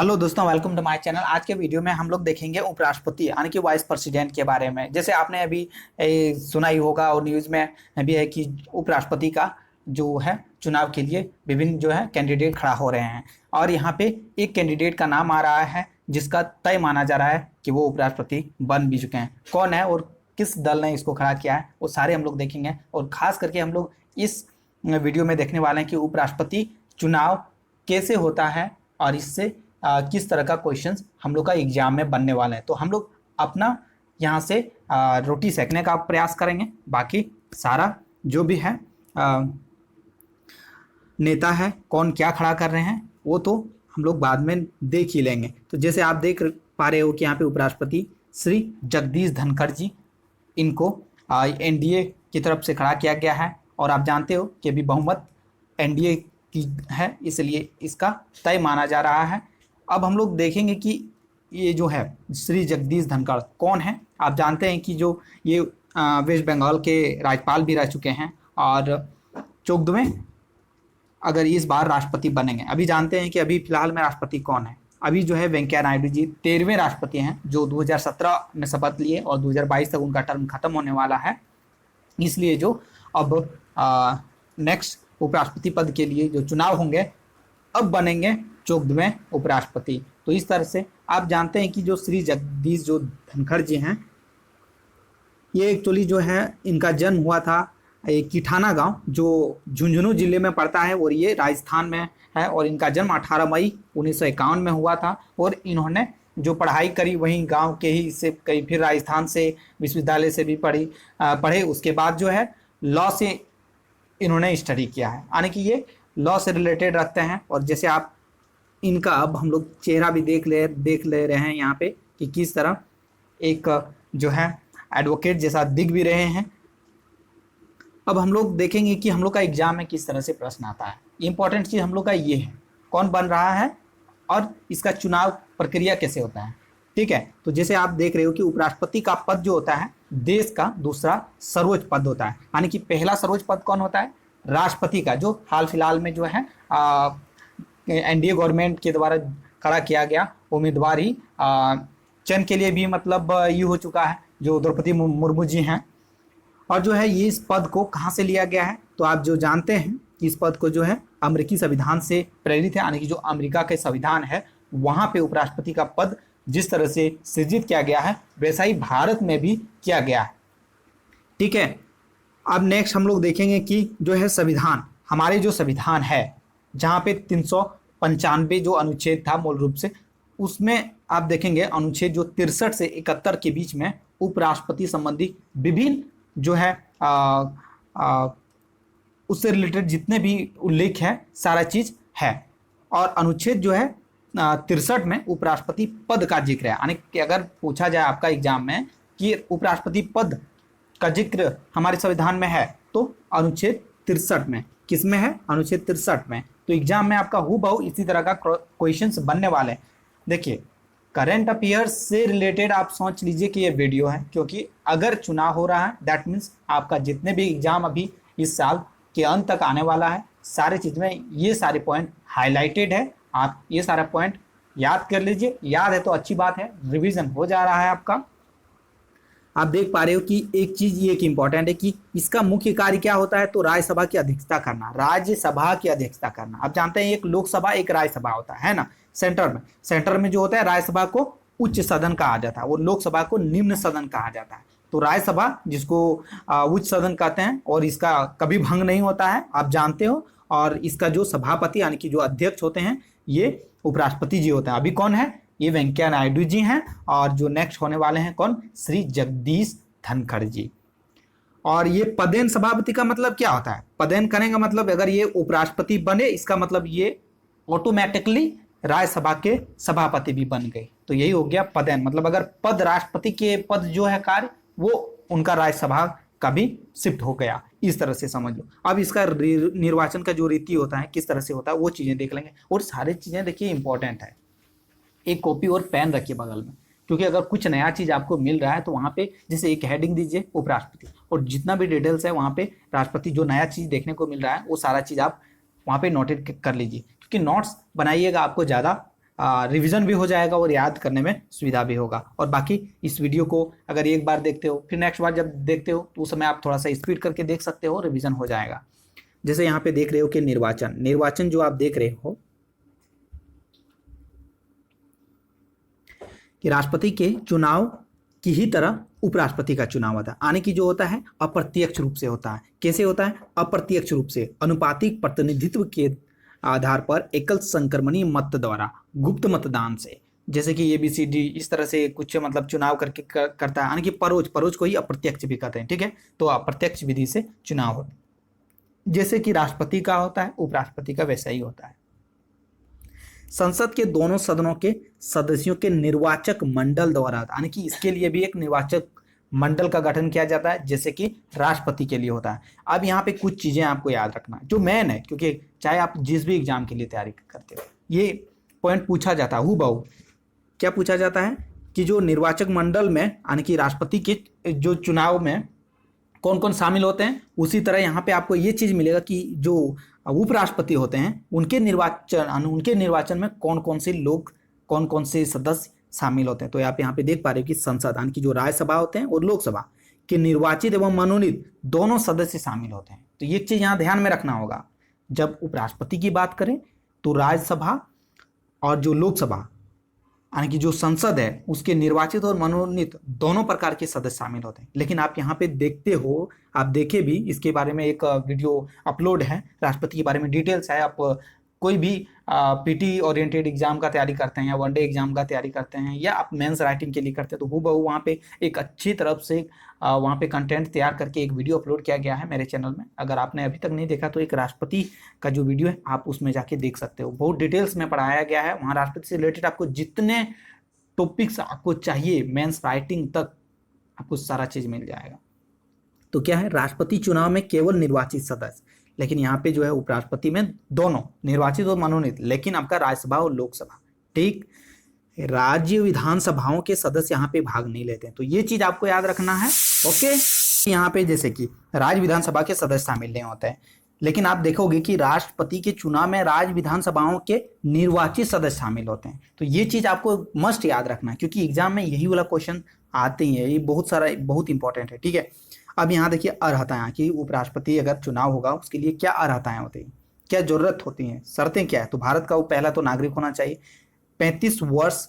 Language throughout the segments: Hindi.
हेलो दोस्तों, वेलकम टू माय चैनल। आज के वीडियो में हम लोग देखेंगे उपराष्ट्रपति यानी कि वाइस प्रेसिडेंट के बारे में। जैसे आपने अभी सुना ही होगा और न्यूज़ में भी है कि उपराष्ट्रपति का जो है चुनाव के लिए विभिन्न जो है कैंडिडेट खड़ा हो रहे हैं। और यहाँ पे एक कैंडिडेट का नाम आ रहा है जिसका तय माना जा रहा है कि वो उपराष्ट्रपति बन भी चुके हैं। कौन है और किस दल ने इसको खड़ा किया है वो सारे हम लोग देखेंगे। और खास करके हम लोग इस वीडियो में देखने वाले हैं कि उपराष्ट्रपति चुनाव कैसे होता है और इससे किस तरह का क्वेश्चंस हम लोग का एग्जाम में बनने वाले हैं। तो हम लोग अपना यहाँ से रोटी सेकने का प्रयास करेंगे। बाकी सारा जो भी है नेता है कौन क्या खड़ा कर रहे हैं वो तो हम लोग बाद में देख ही लेंगे। तो जैसे आप देख पा रहे हो कि यहाँ पे उपराष्ट्रपति श्री जगदीश धनखड़ जी, इनको एनडीए की तरफ से खड़ा किया गया है। और आप जानते हो कि अभी बहुमत एनडीए की है, इसलिए इसका तय माना जा रहा है। अब हम लोग देखेंगे कि ये जो है श्री जगदीश धनखड़ कौन है। आप जानते हैं कि जो ये वेस्ट बंगाल के राज्यपाल भी रह चुके हैं और 14वें अगर इस बार राष्ट्रपति बनेंगे। अभी जानते हैं कि अभी फिलहाल में राष्ट्रपति कौन है। अभी जो है वेंकैया नायडू जी 13वें राष्ट्रपति हैं जो 2017 में शपथ लिए और 2022 तक उनका टर्म खत्म होने वाला है। इसलिए जो अब नेक्स्ट उपराष्ट्रपति पद के लिए जो चुनाव होंगे अब बनेंगे 14वें उपराष्ट्रपति। तो इस तरह से आप जानते हैं कि जो श्री जगदीश जो धनखड़ जी हैं, ये एक्चुअली जो है इनका जन्म हुआ था किठाना गांव जो झुंझुनू जिले में पड़ता है और ये राजस्थान में है। और इनका जन्म 18 मई 1951 में हुआ था। और इन्होंने जो पढ़ाई करी वहीं गांव के ही से कई फिर राजस्थान से विश्वविद्यालय से भी पढ़े। उसके बाद जो है लॉ से इन्होंने स्टडी किया है, यानी कि ये लॉ से रिलेटेड रखते हैं। और जैसे आप इनका अब हम लोग चेहरा भी देख ले रहे हैं यहाँ पे कि किस तरह एक जो है एडवोकेट जैसा दिख भी रहे हैं। अब हम लोग देखेंगे कि हम लोग का एग्जाम में किस तरह से प्रश्न आता है। इंपॉर्टेंट चीज़ हम लोग का ये है कौन बन रहा है और इसका चुनाव प्रक्रिया कैसे होता है। ठीक है, तो जैसे आप देख रहे हो कि उपराष्ट्रपति का पद जो होता है देश का दूसरा सर्वोच्च पद होता है। यानी कि पहला सर्वोच्च पद कौन होता है? राष्ट्रपति का, जो हाल फिलहाल में जो है एनडीए गवर्नमेंट के द्वारा खड़ा किया गया उम्मीदवार ही चयन के लिए भी मतलब ये हो चुका है जो द्रौपदी मुर्मू जी हैं। और जो है ये इस पद को कहाँ से लिया गया है तो आप जो जानते हैं कि इस पद को जो है अमेरिकी संविधान से प्रेरित है। यानी कि जो अमेरिका के संविधान है वहाँ पे उपराष्ट्रपति का पद जिस तरह से सृजित किया गया है वैसा ही भारत में भी किया गया है। ठीक है, अब नेक्स्ट हम लोग देखेंगे कि जो है संविधान, हमारे जो संविधान है जहाँ पे 395 जो अनुच्छेद था मूल रूप से, उसमें आप देखेंगे अनुच्छेद जो 63 से 71 के बीच में उपराष्ट्रपति संबंधी विभिन्न जो है उससे रिलेटेड जितने भी उल्लेख है सारा चीज है। और अनुच्छेद जो है 63 में उपराष्ट्रपति पद का जिक्र है। यानी कि अगर पूछा जाए आपका एग्जाम में कि उपराष्ट्रपति पद का जिक्र हमारे संविधान में है तो अनुच्छेद 63 में। किस में है? अनुच्छेद 63 में। तो एग्जाम में आपका हूबहू इसी तरह का क्वेश्चंस बनने वाले हैं। देखिए, करंट अफेयर्स से रिलेटेड आप सोच लीजिए कि ये वीडियो है, क्योंकि अगर चुनाव हो रहा है दैट मीन्स आपका जितने भी एग्जाम अभी इस साल के अंत तक आने वाला है सारे चीज में ये सारे पॉइंट हाईलाइटेड है। आप ये सारा पॉइंट याद कर लीजिए। याद है तो अच्छी बात है, रिविजन हो जा रहा है आपका। आप देख पा रहे हो कि एक चीज ये कि इंपॉर्टेंट है कि इसका मुख्य कार्य क्या होता है तो राज्यसभा की अध्यक्षता करना, राज्यसभा की अध्यक्षता करना। आप जानते हैं एक लोकसभा एक राज्यसभा होता है ना। सेंटर में जो होता है राज्यसभा को उच्च सदन कहा जाता है और लोकसभा को निम्न सदन कहा जाता है। तो राज्यसभा जिसको उच्च सदन कहते हैं और इसका कभी भंग नहीं होता है, आप जानते हो। और इसका जो सभापति यानी कि जो अध्यक्ष होते हैं ये उपराष्ट्रपति जी होते हैं। अभी कौन है? ये वेंकैया नायडू जी हैं। और जो नेक्स्ट होने वाले हैं कौन? श्री जगदीश धनखड़ जी। और ये पदेन सभापति का मतलब क्या होता है? पदेन करेंगे मतलब अगर ये उपराष्ट्रपति बने इसका मतलब ये ऑटोमेटिकली राज्यसभा के सभापति भी बन गए। तो यही हो गया पदेन। मतलब अगर पद राष्ट्रपति के पद जो है कार्य वो उनका राज्यसभा का भी शिफ्ट हो गया, इस तरह से समझ लो। अब इसका निर्वाचन का जो रीति होता है किस तरह से होता है वो चीजें देख लेंगे। और सारी चीजें देखिए इंपॉर्टेंट है। एक कॉपी और पेन रखिए बगल में, क्योंकि अगर कुछ नया चीज आपको मिल रहा है तो वहां पे जैसे एक हेडिंग दीजिए उपराष्ट्रपति और जितना भी डिटेल्स है वहां पे राष्ट्रपति जो नया चीज देखने को मिल रहा है वो सारा चीज आप वहां पे नोटेट कर लीजिए। क्योंकि नोट्स बनाइएगा आपको ज़्यादा रिवीजन भी हो जाएगा और याद करने में सुविधा भी होगा। और बाकी इस वीडियो को अगर एक बार देखते हो, फिर नेक्स्ट बार जब देखते हो तो उस समय आप थोड़ा सा स्पीड करके देख सकते हो, रिवीजन हो जाएगा। जैसे यहाँ पे देख रहे हो कि निर्वाचन जो आप देख रहे हो कि राष्ट्रपति के चुनाव की ही तरह उपराष्ट्रपति का चुनाव होता है, यानी कि जो होता है अप्रत्यक्ष रूप से होता है। कैसे होता है? अप्रत्यक्ष रूप से, अनुपातिक प्रतिनिधित्व के आधार पर एकल संक्रमणीय मत द्वारा, गुप्त मतदान से, जैसे कि ABCD इस तरह से कुछ मतलब चुनाव करके करता है, यानी कि परोज को ही अप्रत्यक्ष भी कहते हैं। ठीक है, तो अप्रत्यक्ष विधि से चुनाव होता है। जैसे कि राष्ट्रपति का होता है, उपराष्ट्रपति का वैसा ही होता है। संसद के दोनों सदनों के सदस्यों के निर्वाचक मंडल द्वारा, यानी कि इसके लिए भी एक निर्वाचक मंडल का गठन किया जाता है, जैसे कि राष्ट्रपति के लिए होता है। अब यहाँ पे कुछ चीजें आपको याद रखना जो मेन है, क्योंकि चाहे आप जिस भी एग्जाम के लिए तैयारी करते हो ये पॉइंट पूछा जाता है हूबहू। क्या पूछा जाता है कि जो निर्वाचक मंडल में, यानी कि राष्ट्रपति के जो चुनाव में कौन कौन शामिल होते हैं, उसी तरह यहाँ पे आपको ये चीज मिलेगा कि जो उपराष्ट्रपति होते हैं उनके निर्वाचन में कौन कौन से लोग, कौन कौन से सदस्य शामिल होते हैं। तो आप यहाँ पे देख पा रहे हो कि संसद, यानी कि जो राज्यसभा होते हैं और लोकसभा के निर्वाचित एवं मनोनीत दोनों सदस्य शामिल होते हैं। तो ये चीज यहाँ ध्यान में रखना होगा। जब उपराष्ट्रपति की बात करें तो राज्यसभा और जो लोकसभा, यानी कि जो संसद है, उसके निर्वाचित और मनोनीत दोनों प्रकार के सदस्य शामिल होते हैं। लेकिन आप यहाँ पे देखते हो, आप देखे भी, इसके बारे में एक वीडियो अपलोड है, राष्ट्रपति के बारे में डिटेल्स है। आप कोई भी PT ओरिएंटेड एग्जाम का तैयारी करते हैं या वनडे एग्जाम का तैयारी करते हैं या आप मेंस राइटिंग के लिए करते हैं, तो हूबहू वहाँ पे एक अच्छी तरफ से वहाँ पे कंटेंट तैयार करके एक वीडियो अपलोड किया गया है मेरे चैनल में। अगर आपने अभी तक नहीं देखा तो एक राष्ट्रपति का जो वीडियो है आप उसमें जाके देख सकते हो। बहुत डिटेल्स में पढ़ाया गया है वहाँ, राष्ट्रपति से रिलेटेड आपको जितने टॉपिक्स आपको चाहिए मेंस राइटिंग तक आपको सारा चीज मिल जाएगा। तो क्या है, राष्ट्रपति चुनाव में केवल निर्वाचित सदस्य, लेकिन यहाँ पे जो है उपराष्ट्रपति में दोनों निर्वाचित और मनोनीत, लेकिन आपका राज्यसभा और लोकसभा, ठीक, राज्य विधानसभाओं के सदस्य यहाँ पे भाग नहीं लेते हैं। तो ये चीज आपको याद रखना है। ओके, यहाँ पे जैसे कि राज्य विधानसभा के सदस्य शामिल नहीं होते हैं, लेकिन आप देखोगे कि राष्ट्रपति के चुनाव में राज्य विधानसभाओं के निर्वाचित सदस्य शामिल होते हैं। तो ये चीज आपको मस्ट याद रखना है, क्योंकि एग्जाम में यही वाला क्वेश्चन आते ही है, ये बहुत इंपॉर्टेंट है। ठीक है, अब यहाँ देखिए अर्हताएं कि उपराष्ट्रपति अगर चुनाव होगा उसके लिए क्या अर्हताएं होती हैं, क्या जरूरत होती हैं, शर्तें क्या है। तो भारत का वो पहला तो नागरिक होना चाहिए, 35 वर्ष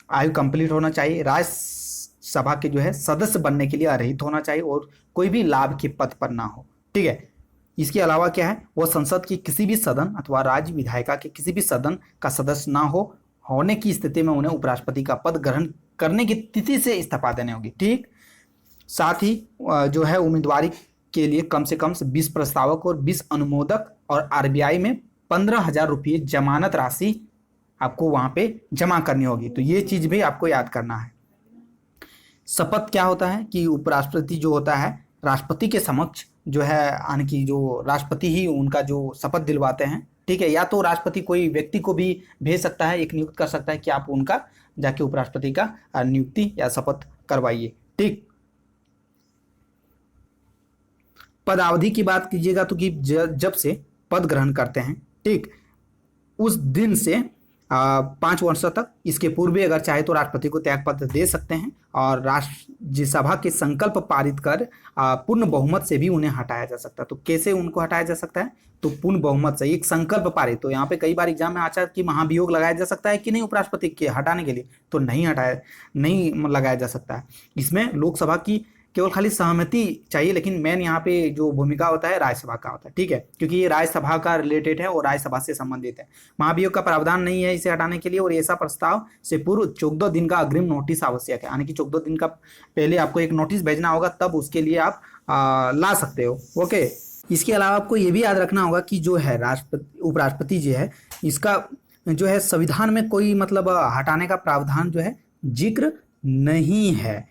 आयु कंप्लीट होना चाहिए, राज्यसभा के जो है सदस्य बनने के लिए अर्हित होना चाहिए और कोई भी लाभ के पद पर ना हो। ठीक है, इसके अलावा क्या है, वह संसद की किसी भी सदन अथवा राज्य विधायिका के किसी भी सदन का सदस्य ना होने की स्थिति में उन्हें उपराष्ट्रपति का पद ग्रहण करने की तिथि से इस्तीफा देने होगी। ठीक, साथ ही जो है उम्मीदवारी के लिए कम से कम 20 प्रस्तावक और 20 अनुमोदक और RBI में 15,000 रुपये जमानत राशि आपको वहां पे जमा करनी होगी। तो ये चीज भी आपको याद करना है। शपथ क्या होता है कि उपराष्ट्रपति जो होता है राष्ट्रपति के समक्ष जो है, यानी कि जो राष्ट्रपति ही उनका जो शपथ दिलवाते हैं। ठीक है, या तो राष्ट्रपति कोई व्यक्ति को भी भेज सकता है, एक नियुक्त कर सकता है कि आप उनका जाके उपराष्ट्रपति का नियुक्ति या शपथ करवाइए। ठीक, पदावधि की बात कीजिएगा तो कि जब से पद ग्रहण करते हैं, ठीक, उस दिन से 5 वर्षों तक, इसके पूर्व अगर चाहे तो राष्ट्रपति को त्याग पत्र दे सकते हैं और राज्यसभा के संकल्प पारित कर पूर्ण बहुमत से भी उन्हें हटाया जा सकता है। तो कैसे उनको हटाया जा सकता है, तो पूर्ण बहुमत से, एक संकल्प पारित। तो यहाँ पे कई बार एग्जाम में आता है कि महाभियोग लगाया जा सकता है कि नहीं उपराष्ट्रपति के हटाने के लिए, तो नहीं लगाया जा सकता है। इसमें लोकसभा की केवल खाली सहमति चाहिए, लेकिन मेन यहाँ पे जो भूमिका होता है राज्यसभा का होता है। ठीक है, क्योंकि ये राज्यसभा का रिलेटेड है और राज्यसभा से संबंधित है। महाभियोग का प्रावधान नहीं है इसे हटाने के लिए, और ऐसा प्रस्ताव से पूर्व 14 दिन का अग्रिम नोटिस आवश्यक है, यानी कि 14 दिन का पहले आपको एक नोटिस भेजना होगा, तब उसके लिए आप ला सकते हो। ओके, इसके अलावा आपको ये भी याद रखना होगा कि जो है उपराष्ट्रपति जी है, इसका जो है संविधान में कोई मतलब हटाने का प्रावधान जो है जिक्र नहीं है,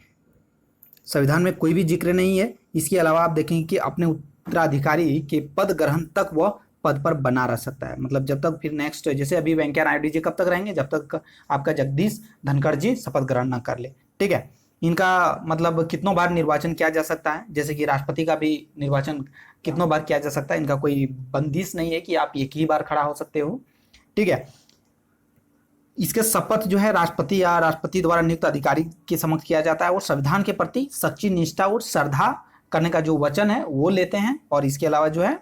संविधान में कोई भी जिक्र नहीं है। इसके अलावा आप देखेंगे कि अपने उत्तराधिकारी के पद ग्रहण तक वह पद पर बना रह सकता है, मतलब जब तक फिर नेक्स्ट, जैसे अभी वेंकैया नायडू जी कब तक रहेंगे, जब तक आपका जगदीश धनखड़ जी शपथ ग्रहण न कर ले। ठीक है, इनका मतलब कितनों बार निर्वाचन किया जा सकता है, जैसे कि राष्ट्रपति का भी निर्वाचन कितनों बार किया जा सकता है, इनका कोई बंदिश नहीं है कि आप एक ही बार खड़ा हो सकते हो। ठीक है, इसके शपथ जो है राष्ट्रपति या राष्ट्रपति द्वारा नियुक्त अधिकारी के समक्ष किया जाता है और संविधान के प्रति सच्ची निष्ठा और श्रद्धा करने का जो वचन है वो लेते हैं। और इसके अलावा जो है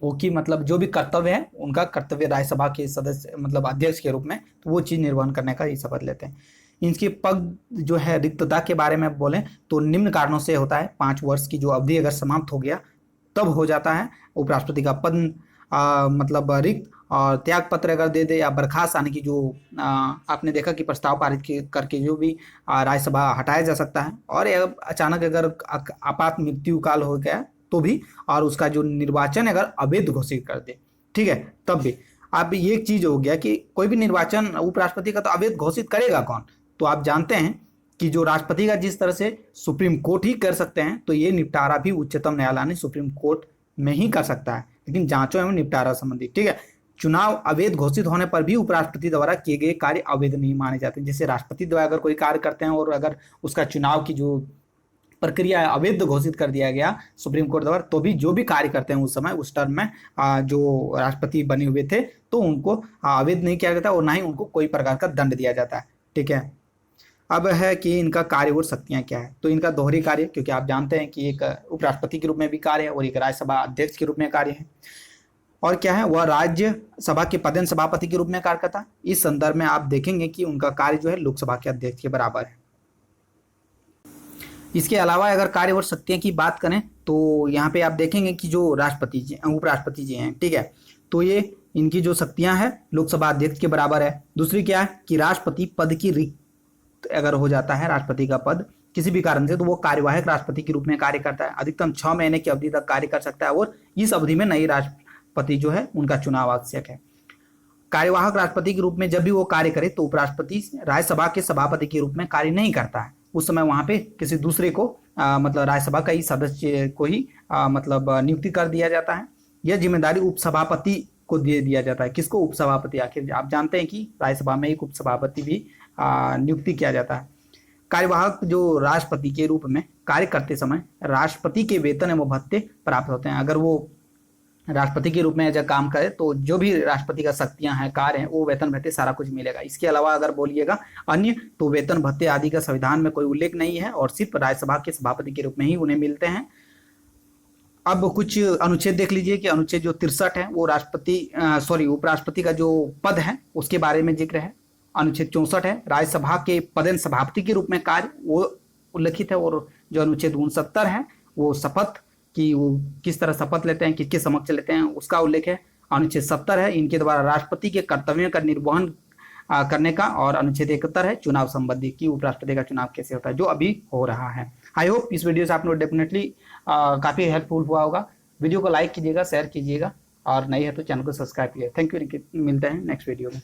वो की मतलब जो भी कर्तव्य है उनका कर्तव्य राज्यसभा के सदस्य मतलब अध्यक्ष के रूप में तो वो चीज निर्वहन करने का ये शपथ लेते हैं। इनके पद जो है रिक्तता के बारे में बोलें तो निम्न कारणों से होता है। 5 वर्ष की जो अवधि अगर समाप्त हो गया तब हो जाता है उपराष्ट्रपति का पद मतलब रिक्त, और त्याग पत्र अगर दे दे या बर्खास्त आने की जो आपने देखा कि प्रस्ताव पारित करके जो भी राज्यसभा हटाया जा सकता है। और अचानक अगर आपात मृत्यु काल हो गया तो भी, और उसका जो निर्वाचन अगर अवैध घोषित कर दे, ठीक है, तब भी। अब ये एक चीज हो गया कि कोई भी निर्वाचन उपराष्ट्रपति का तो अवैध घोषित करेगा कौन, तो आप जानते हैं कि जो राष्ट्रपति का जिस तरह से सुप्रीम कोर्ट ही कर सकते हैं तो ये निपटारा भी उच्चतम न्यायालय ने सुप्रीम कोर्ट में ही कर सकता है, लेकिन जांचों एवं निपटारा संबंधी, ठीक है। चुनाव अवैध घोषित होने पर भी उपराष्ट्रपति द्वारा किए गए कार्य अवैध नहीं माने जाते। जैसे राष्ट्रपति द्वारा अगर कोई कार्य करते हैं और अगर उसका चुनाव की जो प्रक्रिया है अवैध घोषित कर दिया गया सुप्रीम कोर्ट द्वारा, तो भी जो भी कार्य करते हैं उस समय उस टर्म में जो राष्ट्रपति बने हुए थे तो उनको अवैध नहीं किया जाता और ना ही उनको कोई प्रकार का दंड दिया जाता है, ठीक है। अब है कि इनका कार्य और शक्तियां क्या है, तो इनका दोहरी कार्य, क्योंकि आप जानते हैं कि एक उपराष्ट्रपति के रूप में भी कार्य है और एक राज्यसभा अध्यक्ष के रूप में कार्य है। और क्या है, वह राज्यसभा के पदेन सभापति के रूप में कार्य करता है। इस संदर्भ में आप देखेंगे कि उनका कार्य जो है लोकसभा के अध्यक्ष के बराबर है। इसके अलावा अगर कार्य और शक्तियां की बात करें तो यहाँ पे आप देखेंगे कि जो राष्ट्रपति जी उपराष्ट्रपति जी हैं, ठीक है, तो ये इनकी जो शक्तियां हैं लोकसभा अध्यक्ष के बराबर है। दूसरी क्या है कि राष्ट्रपति पद की रिक्त अगर हो जाता है राष्ट्रपति का पद किसी भी कारण से, तो वो कार्यवाहक राष्ट्रपति के रूप में कार्य करता है। अधिकतम 6 महीने की अवधि तक कार्य कर सकता है और इस अवधि में नई राष्ट्रपति जो है उनका चुनाव आवश्यक है। कार्यवाहक राष्ट्रपति के रूप में जब भी वो कार्य करे तो उपराष्ट्रपति राज्यसभा के सभापति के रूप में कार्य नहीं करता है। उस समय वहां पे किसी दूसरे को मतलब राज्यसभा का ही सदस्य को ही मतलब नियुक्ति कर दिया जाता है। यह जिम्मेदारी उपसभापति को दे दिया जाता है। किसको? उपसभापति। आखिर आप जानते हैं कि राज्यसभा में एक उपसभापति भी नियुक्ति किया जाता है। कार्यवाहक जो राष्ट्रपति के रूप में कार्य करते समय राष्ट्रपति के वेतन एवं भत्ते प्राप्त होते हैं। अगर वो राष्ट्रपति के रूप में जब काम करे तो जो भी राष्ट्रपति का शक्तियां हैं कार्य हैं वो वेतन भत्ते सारा कुछ मिलेगा। इसके अलावा अगर बोलिएगा अन्य तो वेतन भत्ते आदि का संविधान में कोई उल्लेख नहीं है और सिर्फ राज्यसभा के सभापति के रूप में ही उन्हें मिलते हैं। अब कुछ अनुच्छेद देख लीजिए कि अनुच्छेद जो 63 है वो उपराष्ट्रपति का जो पद है उसके बारे में जिक्र है। अनुच्छेद 64 है राज्यसभा के पदेन सभापति के रूप में कार्य वो उल्लेखित है। और जो अनुच्छेद 69 है वो शपथ कि वो किस तरह शपथ लेते हैं, किसके समक्ष लेते हैं, उसका उल्लेख है। अनुच्छेद 70 है इनके द्वारा राष्ट्रपति के कर्तव्यों का निर्वहन करने का। और अनुच्छेद 71 है चुनाव संबंधी कि उपराष्ट्रपति का चुनाव कैसे होता है, जो अभी हो रहा है। आई होप इस वीडियो से आप लोग डेफिनेटली काफ़ी हेल्पफुल हुआ होगा। वीडियो को लाइक कीजिएगा, शेयर कीजिएगा और नई है तो चैनल को सब्सक्राइब कीजिए। थैंक यू, मिलते हैं नेक्स्ट वीडियो में।